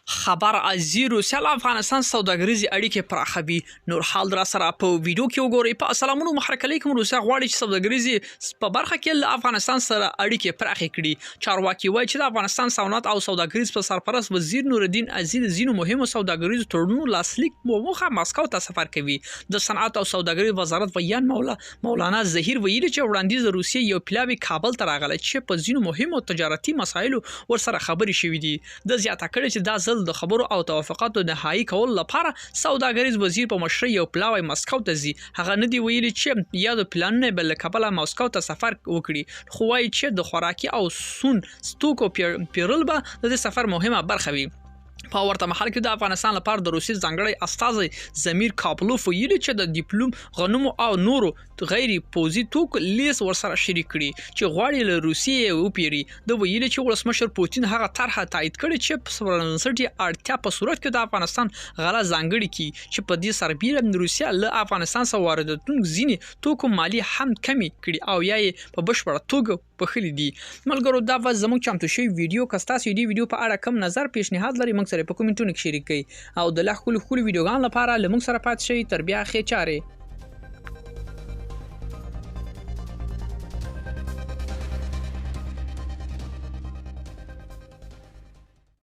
خبر ازي روسیا له افغانستان سوداګریزي اړیکې پراخوي. نور حال در سره په ویډیو کې وګورئ. په السلامونو محرک علیکم. روسیا غواړي چې سوداګریزي په برخه کې له افغانستان سره اړیکې پراخې کړي. چارواکي وایي چې د افغانستان صنعت او سوداګریز په سرپرست وزیر نورالدین عزیز ځینو مهمو سوداګریزو تړونونو لاسلیک موخه مسکو ته سفر کوي. د صنعت او سوداګرۍ وزارت ویان مولانا ظهیر ویلي چې وړاندیز روسیې یو پلاوی کابل ته راغلی چې په ځینو مهمو تجارتي مسایلو ورسره خبرې شوې دي. د زیاته کړي چې دا ځل د خبرو او توافقاتو نهایی کول لپاره سوداګریز وزیر په مشرۍ یو پلاوی مسکو ته ځي. هغه نه دی ویلي چې یا د پلانونه بل کابل مسکو ته سفر وکړي، خو وایي چې د خوراکي او سون ستوکو پیرل به د سفر مهمه برخه وي. په ورته مهال کې د افغانستان لپاره د روسي ځانګړی استازی زمیر کاپلوف ویلي چې د ډیپلوم غنمو او نورو غیر پوزي توکو لیست ورسره شریک کړي چې غواړي له روسیې وپیري. د ویلي چې ولسمشر پوتین هغه طرحه تایید کړي چې په فرانسې اړتیا په صورت کې د افغانستان غلا ځانګړي کی چې په دې سربېره روسیا له افغانستان څخه وارداتونکو ځینې توکو مالی هم کمی کړي او یا په بشپړه توګه پخلي دي. ملګرو دا و زموږ چمتو شوی ویډیو کستا سې دی ویډیو په اړه کوم نظر پیشنهاد لري موږ سره په کومنټونو کې شریک کړئ او د لا خپل ویډیوګان لپاره لموږ سره پات شئ. تر بیا خې چاره.